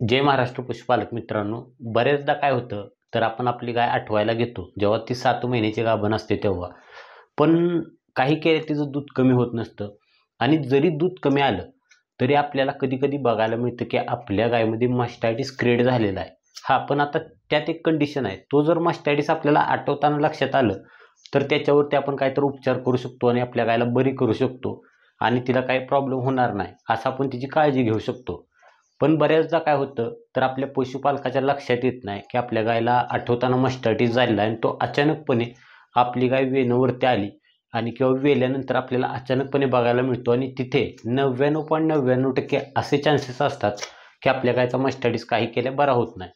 जय महाराष्ट्र पशुपालक मित्रांनो, बऱ्याचदा काय होतं तर आपण आपली गाय आठवायला घेतो जेव्हा ती 7 महिन्याची गाभण असते तेव्हा. पण काही केलं तिचं दूध कमी होत नसतं आणि जरी दूध कमी आलं तरी आपल्याला कधी-कधी बघायला मिळतं की आपल्या गायीमध्ये मास्टायटिस क्रिएट झालेला आहे. हां, पण आता त्यात एक कंडिशन आहे. तो जर मास्टायटिस आपल्याला आठवताना लक्षात आलं तर त्याच्यावरती आपण काहीतरी उपचार करू शकतो आणि आपल्या गायीला बरी करू शकतो आणि तिला काही प्रॉब्लेम होणार नाही, असं आपण तिची काळजी घेऊ शकतो. पण बऱ्याचदा काय होतं तर आपल्या पशुपालकाच्या लक्षात येत नाही की आपल्या गायीला आठवताना मास्टायटिस झालेला आहे आणि तो अचानकपणे आपली गाय वेणीवरती आली आणि किंवा वेल्यानंतर आपल्याला अचानकपणे बघायला मिळतो आणि तिथे 99.99% असे चान्सेस असतात की आपल्या गायीचा मास्टायटिस काही केल्या बरा होत नाही.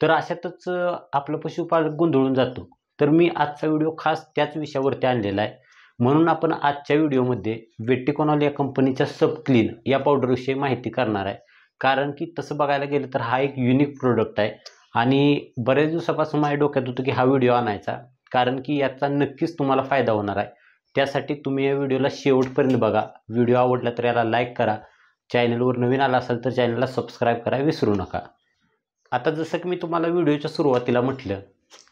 तर अशातच आपला पशुपालक गोंधळून जातो. तर मी आजचा व्हिडिओ खास त्याच विषयावरती आणलेला आहे. म्हणून आपण आजच्या व्हिडिओमध्ये वेटिकॉनॉल या कंपनीच्या सब क्लीन या पावडरविषयी माहिती करणार आहे. कारण की तसं बघायला गेलं तर हा एक युनिक प्रोडक्ट आहे आणि बऱ्याच दिवसापासून माझ्या डोक्यात होतं की हा व्हिडिओ आणायचा, कारण की याचा नक्कीच तुम्हाला फायदा होणार आहे. त्यासाठी तुम्ही या व्हिडिओला शेवटपर्यंत बघा. व्हिडिओ आवडला तर याला लाईक करा. चॅनलवर नवीन आला असाल तर चॅनलला सबस्क्राईब करायला विसरू नका. आता जसं की मी तुम्हाला व्हिडिओच्या सुरुवातीला म्हटलं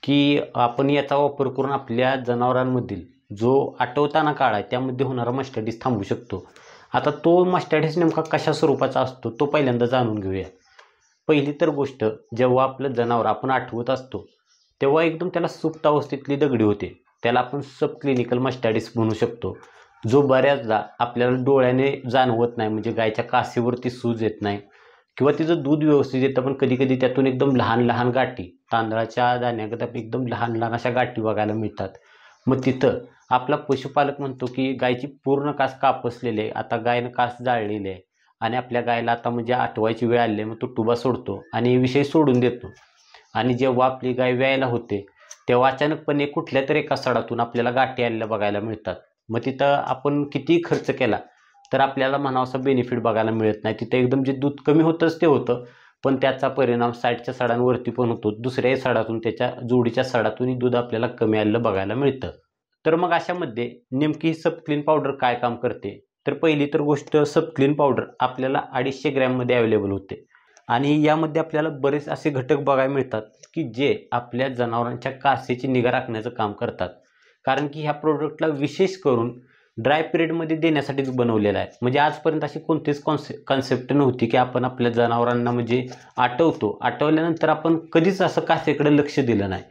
की आपण याचा वापर करून आपल्या जनावरांमधील जो आठवताना काळ आहे त्यामध्ये होणारा मास्टायटिस थांबवू शकतो. आता तो मास्टायटिस नेमका कशा स्वरूपाचा असतो तो पहिल्यांदा जाणून घेऊया. पहिली तर गोष्ट, जेव्हा आपलं जनावर आपण आठवत असतो तेव्हा एकदम त्याला सुप्त अवस्थेतली दगडी होते, त्याला आपण सब क्लिनिकल मास्टायटिस म्हणू शकतो. जो बऱ्याचदा आपल्याला डोळ्याने जाणवत नाही, म्हणजे गायच्या कासेवरती सूज येत नाही किंवा तिचं दूध व्यवस्थित येतं पण कधी-कधी त्यातून एकदम लहान लहान गाठी, तांदळाच्या दाण्यागत एकदम लहान लहान अशा गाठी बघायला मिळतात. मग तिथं आपला पशुपालक म्हणतो की गायची पूर्ण कास कापसलेली आहे, आता गायनं कास जाळलेली आहे आणि आपल्या गायला आता म्हणजे आठवायची वेळ आली आहे. मग तो टुबा सोडतो आणि विषय सोडून देतो. आणि जेव्हा आपली गाय व्यायला होते तेव्हा अचानकपणे कुठल्यातरी एका सडातून आपल्याला गाठी आलेल्या बघायला मिळतात. मग तिथं आपण कितीही खर्च केला तर आपल्याला म्हणावासा बेनिफिट बघायला मिळत नाही. तिथं एकदम जे दूध कमी होतंच ते होतं, पण त्याचा परिणाम साईडच्या सडांवरती पण होतो. दुसऱ्याही सडातून, त्याच्या जोडीच्या सडातूनही दूध आपल्याला कमी आलेलं बघायला मिळतं. तर मग अशामध्ये नेमकी ही सब क्लीन पावडर काय काम करते? तर पहिली तर गोष्ट, सब क्लीन पावडर आपल्याला 250 ग्रॅममध्ये अवेलेबल होते आणि यामध्ये आपल्याला बरेच असे घटक बघायला मिळतात की जे आपल्या जनावरांच्या कासेची निगा राखण्याचं काम करतात. कारण की ह्या प्रोडक्टला विशेष करून ड्राय पिरियडमध्ये देण्यासाठी बनवलेला आहे. म्हणजे आजपर्यंत अशी कोणतीच कॉन्सेप्ट नव्हती की आपण आपल्या जनावरांना म्हणजे आठवल्यानंतर आपण कधीच असं कासेकडे लक्ष दिलं नाही.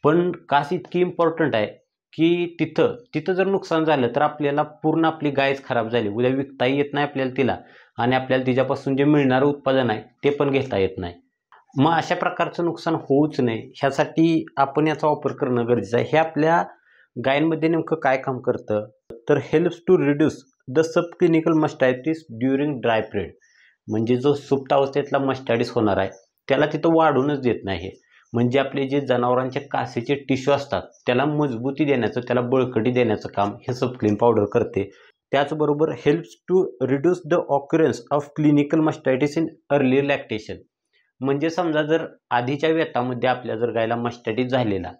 पण कास इतकी इम्पॉर्टंट आहे की तिथं जर नुकसान झालं तर आपल्याला पूर्ण आपली गायच खराब झाली, उद्या विकताही येत नाही आपल्याला तिला आणि आपल्याला तिच्यापासून जे मिळणारं उत्पादन आहे ते पण घेता येत नाही. मग अशा प्रकारचं नुकसान होऊच नये ह्यासाठी आपण याचा वापर करणं गरजेचं आहे. हे आपल्या गायींमध्ये नेमकं काय काम करतं तर helps to reduce the sub clinical mastitis during dry period. म्हणजे जो सुप्त अवस्थेतला मास्टायटिस होणार आहे त्याला तिथं वाढूनच देत नाही. हे म्हणजे आपले जे जनावरांचे कासेचे टिश्यू असतात त्याला मजबूती देण्याचं, त्याला बळकटी देण्याचं काम हे सब क्लीन पावडर करते. त्याचबरोबर helps to reduce the occurrence of clinical mastitis in early lactation. म्हणजे समजा जर आधीच्या व्यतामध्ये आपल्या जर गायला मास्टायटिस झालेला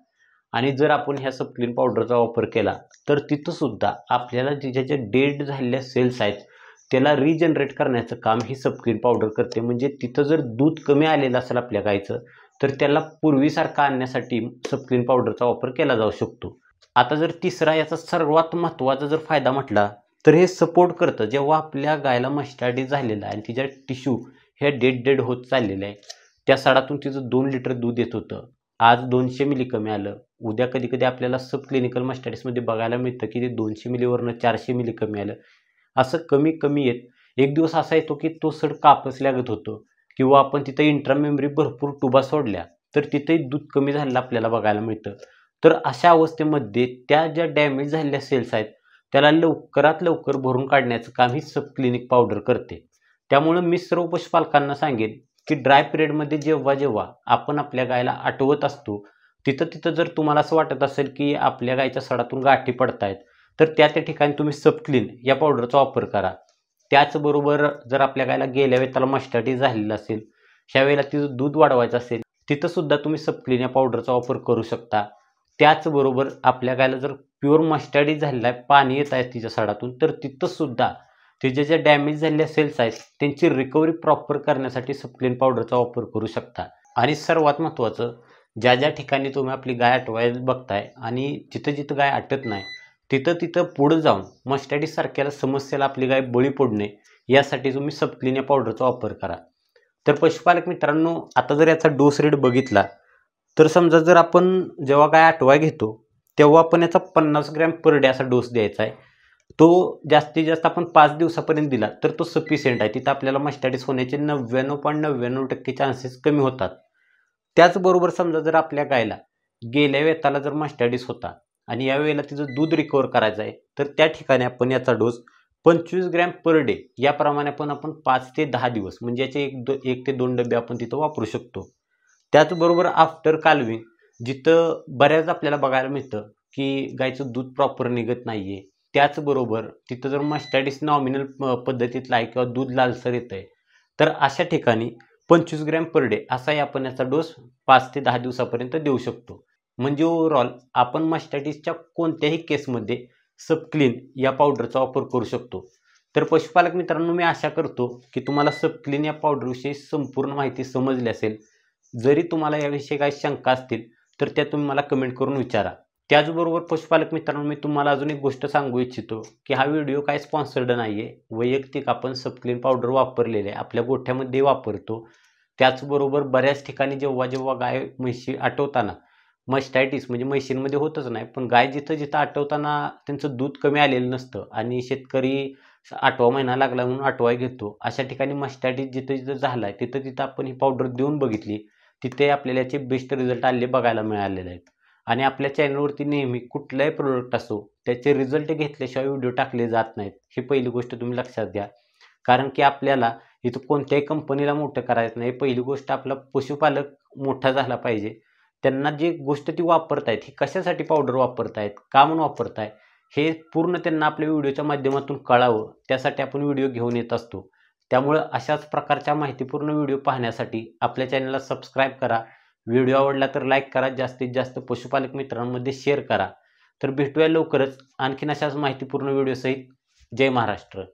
आणि जर आपण ह्या सब क्लीन पावडरचा वापर केला तर तिथंसुद्धा आपल्याला तिच्या ज्या डेड झालेल्या सेल्स आहेत त्याला रिजनरेट करण्याचं काम ही सब क्लीन पावडर करते. म्हणजे तिथं जर दूध कमी आलेलं असेल आपल्या गायचं तर त्याला पूर्वीसारखं आणण्यासाठी सब क्लीन पावडरचा वापर केला जाऊ शकतो. आता जर तिसरा याचा सर्वात महत्त्वाचा जर फायदा म्हटला तर हे सपोर्ट करतं. जेव्हा आपल्या गायला मास्टायटिस झालेला आहे आणि तिच्या टिश्यू हे डेड होत चाललेलं आहे, त्या सडातून तिचं 2 लिटर दूध येत होतं, आज 200 मिली कमी आलं, उद्या कधी-कधी आपल्याला सब क्लिनिकल मास्टायटिसमध्ये बघायला मिळतं की ते 200 मिलीवरनं 400 मिली कमी आलं. असं कमी येत एक दिवस असा येतो की तो सड कापसल्यागत होतो किंवा आपण तिथं इंट्रामेमरी भरपूर टुबा सोडल्या तर तिथेही दूध कमी झालेलं आपल्याला बघायला मिळतं. तर अशा अवस्थेमध्ये त्या ज्या डॅमेज झालेल्या सेल्स आहेत त्याला लवकरात लवकर भरून काढण्याचं काम ही सब क्लिनिक पावडर करते. त्यामुळं मी सर्व पशुपालकांना सांगेन की ड्राय पिरियडमध्ये जेव्हा आपण आपल्या गायला आठवत असतो तिथं जर तुम्हाला असं वाटत असेल की आपल्या गायच्या सडातून गाठी पडतायत तर त्या ठिकाणी तुम्ही सब क्लीन या पावडरचा वापर करा. त्याचबरोबर जर आपल्या गायला गेल्या वेळेस त्याला मास्टायटिस झालेलं असेल, ह्यावेळेला तिचं दूध वाढवायचं असेल, तिथंसुद्धा तुम्ही सब क्लीन या पावडरचा वापर करू शकता. त्याचबरोबर आपल्या गायला जर प्युअर मास्टायटिस झालेला आहे, पाणी येत आहे तिच्या सडातून, तर तिथंसुद्धा तिचे जे डॅमेज झालेल्या सेल्स आहेत त्यांची रिकव्हरी प्रॉपर करण्यासाठी सप्लिन पावडरचा वापर करू शकता. आणि सर्वात महत्त्वाचं, ज्या ठिकाणी तुम्ही आपली गाय आटवायला बघताय आणि जिथं गाय आटत नाही तिथं पुढं जाऊन मस्टॅटिस सारख्या समस्येला आपली गाय बळी पडू नये यासाठी तुम्ही सप्लिन या पावडरचा वापर करा. तर पशुपालक मित्रांनो, आता जर याचा डोस रेट बघितला तर समजा जर आपण जेव्हा गाय आटवाय घेतो तेव्हा आपण याचा 50 ग्रॅम पर डे असा डोस द्यायचा आहे. तो जास्तीत जास्त आपण 5 दिवसापर्यंत दिला तर तो सफिशियंट आहे. तिथं आपल्याला मस्टॅटिस होण्याचे 99.99% चान्सेस कमी होतात. त्याचबरोबर समजा जर आपल्या गायला गेल्या वेताला जर मस्टॅटिस होता आणि यावेळेला तिचं दूध रिकवर करायचं आहे तर त्या ठिकाणी आपण याचा डोस 25 ग्रॅम पर डे याप्रमाणे आपण 5 ते 10 दिवस म्हणजे याचे 1 ते 2 डबे आपण तिथं वापरू शकतो. त्याचबरोबर आफ्टर कालविंग जिथं बऱ्याच आपल्याला बघायला मिळतं की गायचं दूध प्रॉपर निघत नाही आहे, त्याचबरोबर तिथं जर मस्टॅटिस नॉमिनल पद्धतीतला आहे किंवा दूध लालसर येतं आहे तर अशा ठिकाणी 25 ग्रॅम पर डे असाही आपण याचा डोस 5 ते 10 दिवसापर्यंत देऊ शकतो. म्हणजे ओव्हरऑल आपण मस्टॅटिसच्या कोणत्याही केसमध्ये सबक्लीन या पावडरचा वापर करू शकतो. तर पशुपालक मित्रांनो, मी आशा करतो की तुम्हाला सबक्लीन या पावडरविषयी संपूर्ण माहिती समजली असेल. जरी तुम्हाला याविषयी काही शंका असतील तर त्या तुम्ही मला कमेंट करून विचारा. त्याचबरोबर पशुपालक मित्रांनो, मी तुम्हाला अजून एक गोष्ट सांगू इच्छितो की हा व्हिडिओ काय स्पॉन्सर्ड नाही आहे. वैयक्तिक आपण सबक्लीन पावडर वापरलेले आहे, आपल्या गोठ्यामध्ये वापरतो. त्याचबरोबर बऱ्याच ठिकाणी जेव्हा गाय म्हशी आटवताना मस्टॅटिस म्हणजे म्हशींमध्ये होतच नाही, पण गाय जिथं आटवताना त्यांचं दूध कमी आलेलं नसतं आणि शेतकरी 8वा महिना लागला म्हणून आटवाय घेतो. अशा ठिकाणी मस्टॅटिस जिथं झाला आहे तिथं आपण ही पावडर देऊन बघितली. तिथे आपल्याला याचे बेस्ट रिझल्ट आलेले बघायला मिळालेले आहेत. आणि आपल्या चॅनलवरती नेहमी कुठलाही प्रोडक्ट असो त्याचे रिझल्ट घेतल्याशिवाय व्हिडिओ टाकले जात नाहीत. ही पहिली गोष्ट तुम्ही लक्षात घ्या. कारण की आपल्याला इथं कोणत्याही कंपनीला मोठं करायचं नाही. पहिली गोष्ट आपला पशुपालक मोठा झाला पाहिजे. त्यांना जी गोष्ट ती वापरतायत, ही कशासाठी पावडर वापरतायत, का म्हणून वापरताय, हे पूर्ण त्यांना आपल्या व्हिडिओच्या माध्यमातून कळावं, त्यासाठी आपण व्हिडिओ घेऊन येत असतो. त्यामुळं अशाच प्रकारच्या माहितीपूर्ण व्हिडिओ पाहण्यासाठी आपल्या चॅनलला सबस्क्राईब करा. व्हिडिओ आवडला तर लाईक करा, जास्तीत जास्त पशुपालक मित्रांमध्ये शेअर करा. तर भेटूया लवकरच आणखीन अशाच माहितीपूर्ण व्हिडिओसहित. जय महाराष्ट्र.